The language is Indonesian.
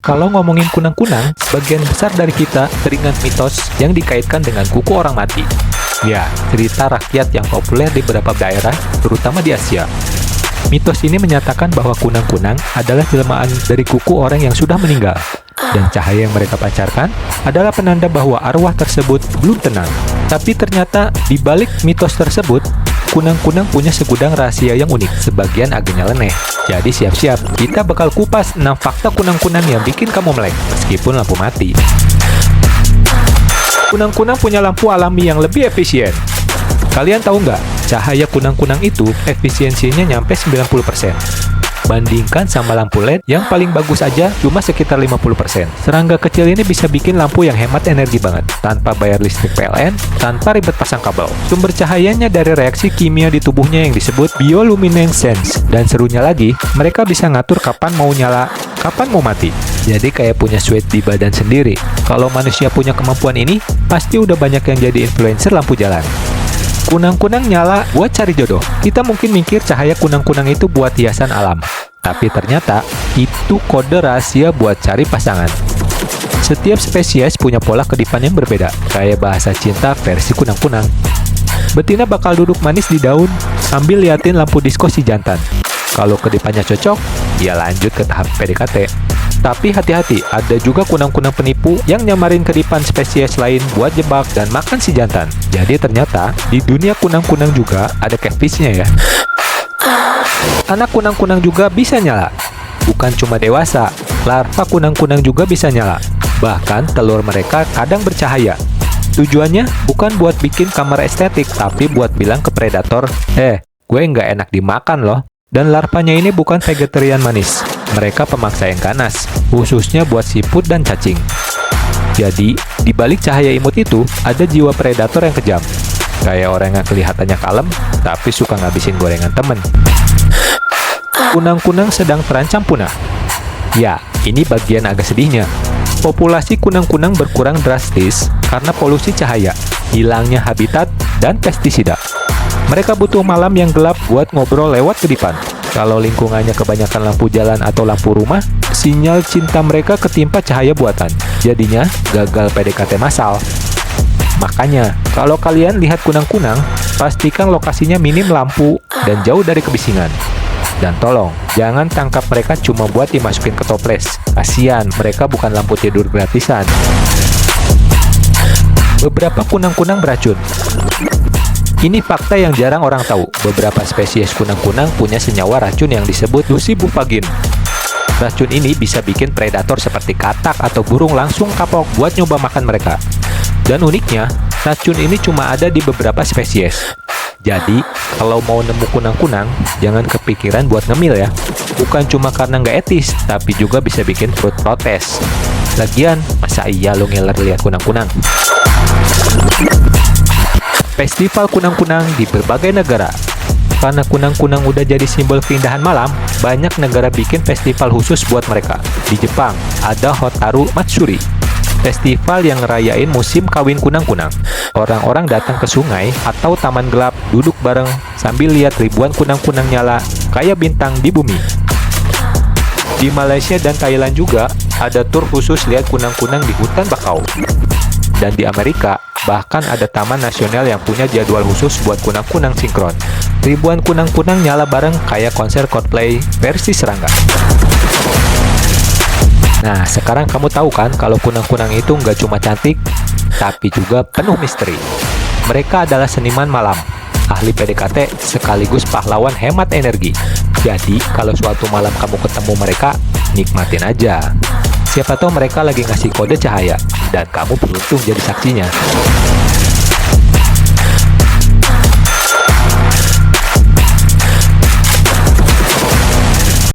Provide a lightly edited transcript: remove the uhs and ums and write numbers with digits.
Kalau ngomongin kunang-kunang, sebagian besar dari kita teringat mitos yang dikaitkan dengan kuku orang mati. Ya, cerita rakyat yang populer di beberapa daerah, terutama di Asia. Mitos ini menyatakan bahwa kunang-kunang adalah jelmaan dari kuku orang yang sudah meninggal, dan cahaya yang mereka pancarkan adalah penanda bahwa arwah tersebut belum tenang. Tapi ternyata, di balik mitos tersebut, kunang-kunang punya segudang rahasia yang unik, sebagian agak nyeleneh. Jadi siap-siap, kita bakal kupas 6 fakta kunang-kunang yang bikin kamu melek, meskipun lampu mati. Kunang-kunang punya lampu alami yang lebih efisien. Kalian tahu nggak, cahaya kunang-kunang itu efisiensinya nyampe 90%. Bandingkan sama lampu LED yang paling bagus aja cuma sekitar 50%. Serangga kecil ini bisa bikin lampu yang hemat energi banget, tanpa bayar listrik PLN, tanpa ribet pasang kabel. Sumber cahayanya dari reaksi kimia di tubuhnya yang disebut bioluminescence. Dan serunya lagi, mereka bisa ngatur kapan mau nyala, kapan mau mati. Jadi kayak punya switch di badan sendiri. Kalau manusia punya kemampuan ini, pasti udah banyak yang jadi influencer lampu jalan. Kunang-kunang nyala buat cari jodoh. Kita mungkin mikir cahaya kunang-kunang itu buat hiasan alam. Tapi ternyata, itu kode rahasia buat cari pasangan. Setiap spesies punya pola kedipan yang berbeda, kayak bahasa cinta versi kunang-kunang. Betina bakal duduk manis di daun sambil liatin lampu disko si jantan. Kalau kedipannya cocok, ya lanjut ke tahap PDKT. Tapi hati-hati, ada juga kunang-kunang penipu yang nyamarin kedipan spesies lain buat jebak dan makan si jantan. Jadi ternyata, di dunia kunang-kunang juga ada catfish-nya ya. Anak kunang-kunang juga bisa nyala. Bukan cuma dewasa, larva kunang-kunang juga bisa nyala. Bahkan telur mereka kadang bercahaya. Tujuannya bukan buat bikin kamar estetik, tapi buat bilang ke predator, gue nggak enak dimakan loh. Dan larvanya ini bukan vegetarian manis. Mereka pemaksa yang ganas, khususnya buat siput dan cacing. Jadi, di balik cahaya imut itu, ada jiwa predator yang kejam. Kayak orang yang kelihatannya kalem, tapi suka ngabisin gorengan temen. Kunang-kunang sedang terancam punah. Ya, ini bagian agak sedihnya. Populasi kunang-kunang berkurang drastis karena polusi cahaya, hilangnya habitat, dan pestisida. Mereka butuh malam yang gelap buat ngobrol lewat kedipan. Kalau lingkungannya kebanyakan lampu jalan atau lampu rumah, sinyal cinta mereka ketimpa cahaya buatan. Jadinya, gagal PDKT massal. Makanya, kalau kalian lihat kunang-kunang, pastikan lokasinya minim lampu dan jauh dari kebisingan. Dan tolong, jangan tangkap mereka cuma buat dimasukin ke toples. Kasian, mereka bukan lampu tidur gratisan. Beberapa kunang-kunang beracun. Ini fakta yang jarang orang tahu. Beberapa spesies kunang-kunang punya senyawa racun yang disebut lucibufagin. Racun ini bisa bikin predator seperti katak atau burung langsung kapok buat nyoba makan mereka. Dan uniknya, racun ini cuma ada di beberapa spesies. Jadi, kalau mau nemu kunang-kunang, jangan kepikiran buat ngemil ya. Bukan cuma karena nggak etis, tapi juga bisa bikin perut protes. Lagian, masa iya lo ngiler lihat kunang-kunang? Festival kunang-kunang di berbagai negara. Karena kunang-kunang udah jadi simbol keindahan malam, banyak negara bikin festival khusus buat mereka. Di Jepang, ada Hotaru Matsuri, festival yang ngerayain musim kawin kunang-kunang. Orang-orang datang ke sungai atau taman gelap, duduk bareng sambil lihat ribuan kunang-kunang nyala kayak bintang di bumi. Di Malaysia dan Thailand juga ada tur khusus lihat kunang-kunang di hutan bakau. Dan di Amerika, bahkan ada taman nasional yang punya jadwal khusus buat kunang-kunang sinkron. Ribuan kunang-kunang nyala bareng kayak konser Coldplay versi serangga. Nah, sekarang kamu tahu kan kalau kunang-kunang itu nggak cuma cantik, tapi juga penuh misteri. Mereka adalah seniman malam, ahli PDKT sekaligus pahlawan hemat energi. Jadi, kalau suatu malam kamu ketemu mereka, nikmatin aja. Siapa tahu mereka lagi ngasih kode cahaya, dan kamu beruntung jadi saksinya.